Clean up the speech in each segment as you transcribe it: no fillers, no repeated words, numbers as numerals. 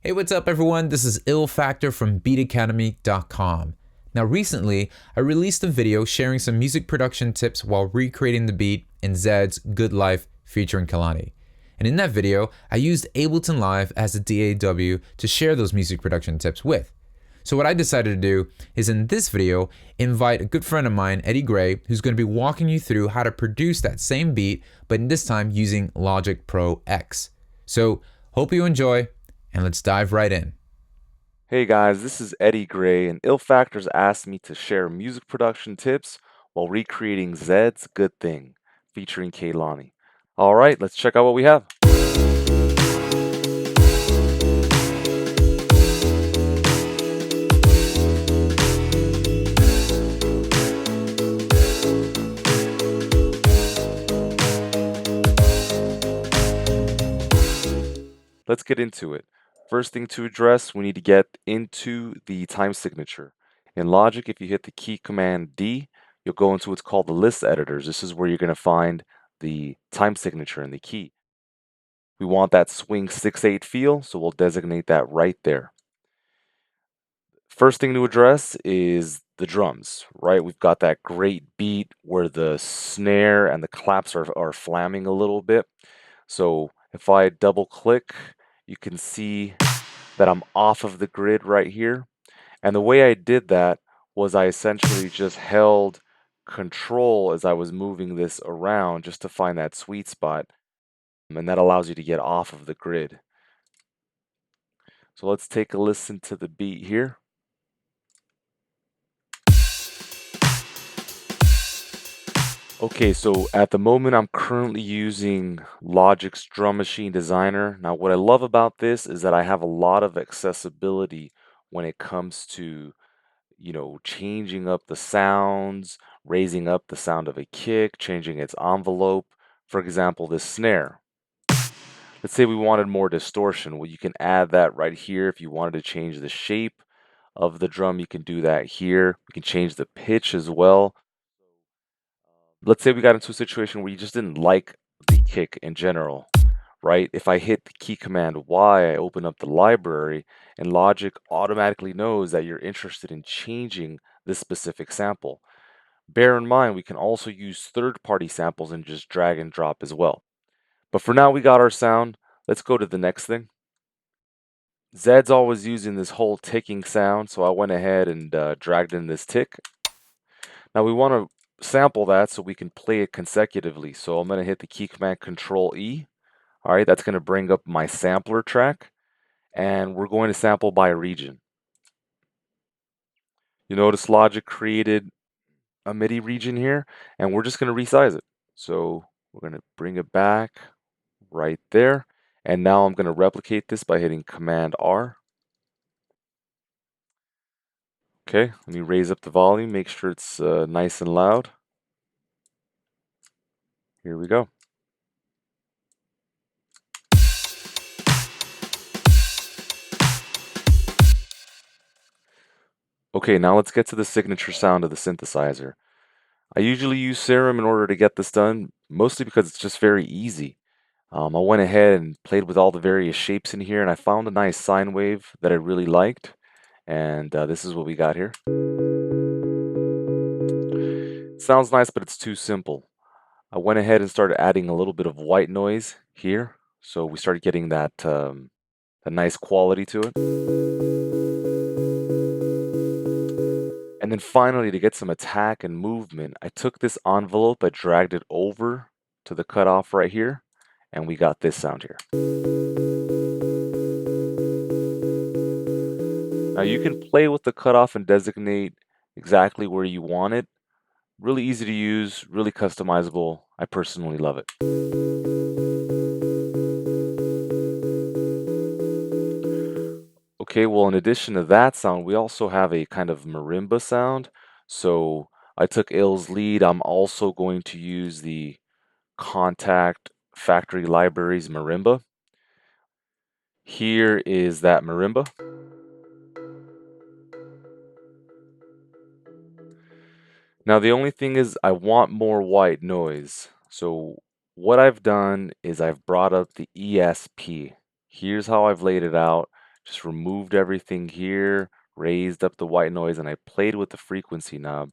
Hey, what's up everyone? This is Ill Factor from beatacademy.com. Now recently, I released a video sharing some music production tips while recreating the beat in Zedd's Good Life featuring Kehlani. And in that video, I used Ableton Live as a DAW to share those music production tips with. So what I decided to do is in this video, invite a good friend of mine, Eddie Gray, who's going to be walking you through how to produce that same beat, but this time using Logic Pro X. So hope you enjoy, and let's dive right in. Hey guys, this is Eddie Gray, and Ill Factors asked me to share music production tips while recreating Zedd's Good Thing, featuring Kehlani. Alright, let's check out what we have. Let's get into it. First thing to address, we need to get into the time signature. In Logic, if you hit the key command D, you'll go into what's called the list editors. This is where you're going to find the time signature in the key. We want that swing 6/8 feel, so we'll designate that right there. First thing to address is the drums, right? We've got that great beat where the snare and the claps are flamming a little bit. So if I double click, you can see that I'm off of the grid right here. And the way I did that was I essentially just held control as I was moving this around just to find that sweet spot. And that allows you to get off of the grid. So let's take a listen to the beat here. Okay, so at the moment I'm currently using Logic's Drum Machine Designer. Now what I love about this is that I have a lot of accessibility when it comes to, changing up the sounds, raising up the sound of a kick, changing its envelope. For example, this snare. Let's say we wanted more distortion. Well, you can add that right here. If you wanted to change the shape of the drum, you can do that here. We can change the pitch as well. Let's say we got into a situation where you just didn't like the kick in general, right? If I hit the key command Y, I open up the library, and Logic automatically knows that you're interested in changing this specific sample. Bear in mind, we can also use third-party samples and just drag and drop as well. But for now, we got our sound. Let's go to the next thing. Zedd's always using this whole ticking sound, so I went ahead and dragged in this tick. Now we want to sample that so we can play it consecutively. So I'm going to hit the key command Control E. All right, that's going to bring up my sampler track, and we're going to sample by region. You notice Logic created a MIDI region here, and we're just going to resize it. So we're going to bring it back right there, and now I'm going to replicate this by hitting Command R. Okay, let me raise up the volume, make sure it's nice and loud. Here we go. Okay, now let's get to the signature sound of the synthesizer. I usually use Serum in order to get this done, mostly because it's just very easy. I went ahead and played with all the various shapes in here, and I found a nice sine wave that I really liked. And this is what we got here. It sounds nice, but it's too simple. I went ahead and started adding a little bit of white noise here, so we started getting that a nice quality to it. And then finally, to get some attack and movement, I took this envelope, I dragged it over to the cutoff right here, and we got this sound here. Now you can play with the cutoff and designate exactly where you want it. Really easy to use, really customizable. I personally love it. Okay, well, in addition to that sound, we also have a kind of marimba sound. So I took Ill's lead. I'm also going to use the Contact Factory Libraries marimba. Here is that marimba. Now the only thing is I want more white noise. So what I've done is I've brought up the ESP. Here's how I've laid it out. just removed everything here, raised up the white noise, and I played with the frequency knob.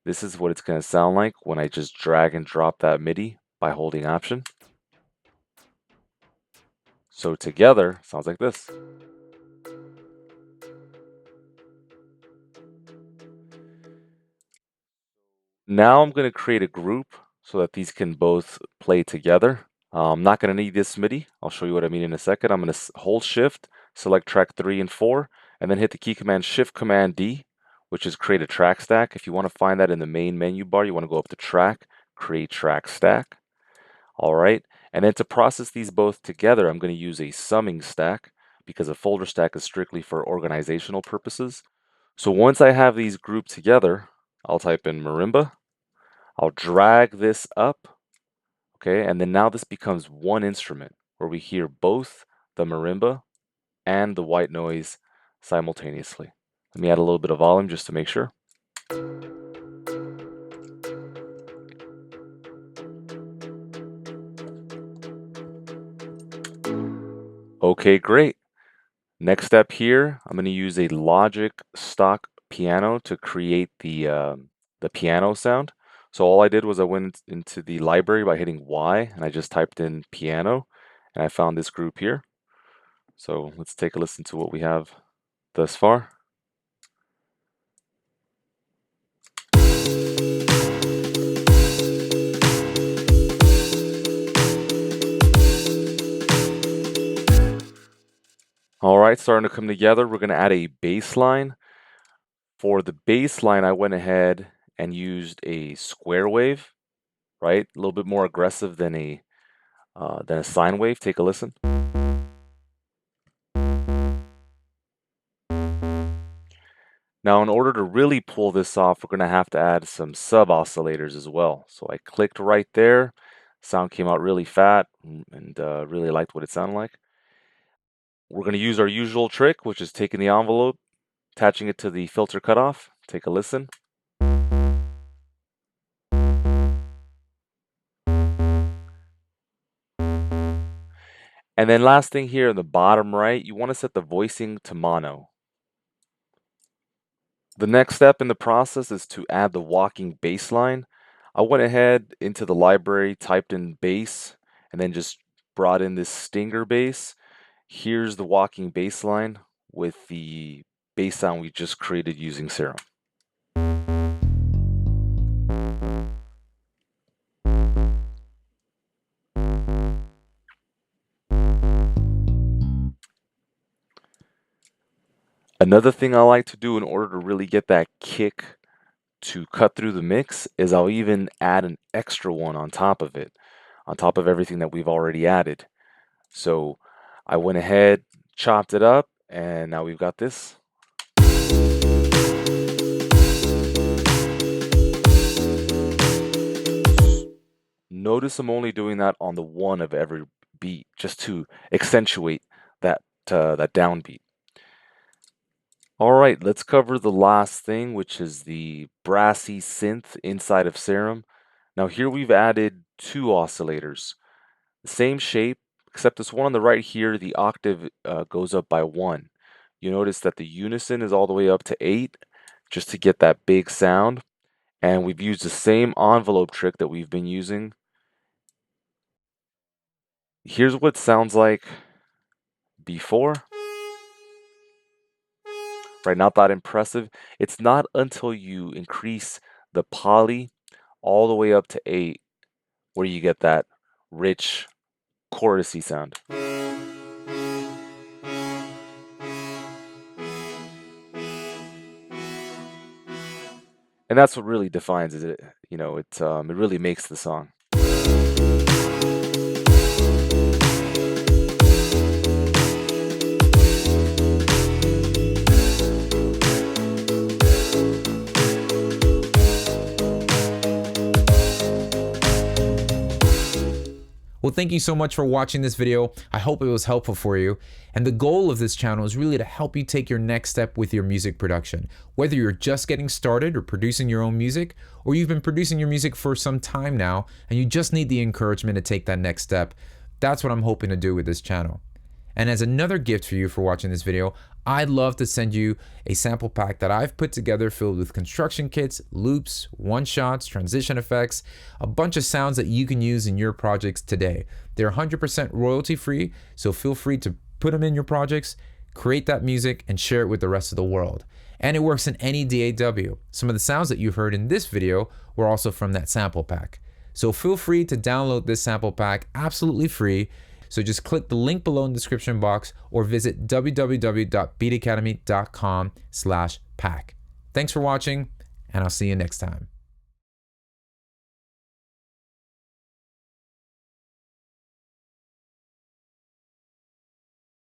This is what it's going to sound like when I just drag and drop that MIDI by holding Option. So together, sounds like this. Now I'm going to create a group so that these can both play together. I'm not going to need this MIDI. I'll show you what I mean in a second. I'm going to hold Shift, select track 3 and 4, and then hit the key command Shift Command D, which is create a track stack. If you want to find that in the main menu bar, you want to go up to Track, Create Track Stack. All right, and then to process these both together, I'm going to use a summing stack because a folder stack is strictly for organizational purposes. So once I have these grouped together, I'll type in marimba. I'll drag this up, okay, and then now this becomes one instrument where we hear both the marimba and the white noise simultaneously. Let me add a little bit of volume just to make sure. Okay, great. Next step here, I'm going to use a Logic stock piano to create the piano sound. So all I did was I went into the library by hitting Y, and I just typed in piano, and I found this group here. So let's take a listen to what we have thus far. All right, starting to come together. We're going to add a bass line. For the bass line, I went ahead and used a square wave, right? A little bit more aggressive than a sine wave. Take a listen. Now, in order to really pull this off, we're going to have to add some sub oscillators as well. So I clicked right there. Sound came out really fat and really liked what it sounded like. We're going to use our usual trick, which is taking the envelope, attaching it to the filter cutoff. Take a listen. And then last thing here in the bottom right, you want to set the voicing to mono. The next step in the process is to add the walking bass line. I went ahead into the library, typed in bass, and then just brought in this stinger bass. Here's the walking bass line with the bass sound we just created using Serum. Another thing I like to do in order to really get that kick to cut through the mix is I'll even add an extra one on top of it, on top of everything that we've already added. So I went ahead, chopped it up, and now we've got this. Notice I'm only doing that on the one of every beat, just to accentuate that downbeat. All right, let's cover the last thing, which is the brassy synth inside of Serum. Now here we've added 2 oscillators, the same shape, except this one on the right here, the octave goes up by 1. You notice that the unison is all the way up to 8, just to get that big sound. And we've used the same envelope trick that we've been using. Here's what it sounds like before. Right, not that impressive. It's not until you increase the poly all the way up to 8 where you get that rich chorusy sound. And that's what really defines it. You know, it really makes the song. Well, thank you so much for watching this video. I hope it was helpful for you. And the goal of this channel is really to help you take your next step with your music production. Whether you're just getting started or producing your own music, or you've been producing your music for some time now, and you just need the encouragement to take that next step, that's what I'm hoping to do with this channel. And as another gift for you for watching this video, I'd love to send you a sample pack that I've put together filled with construction kits, loops, one-shots, transition effects, a bunch of sounds that you can use in your projects today. They're 100% royalty free, so feel free to put them in your projects, create that music, and share it with the rest of the world. And it works in any DAW. Some of the sounds that you've heard in this video were also from that sample pack. So feel free to download this sample pack absolutely free. So just click the link below in the description box or visit www.beatacademy.com/pack. Thanks for watching, and I'll see you next time.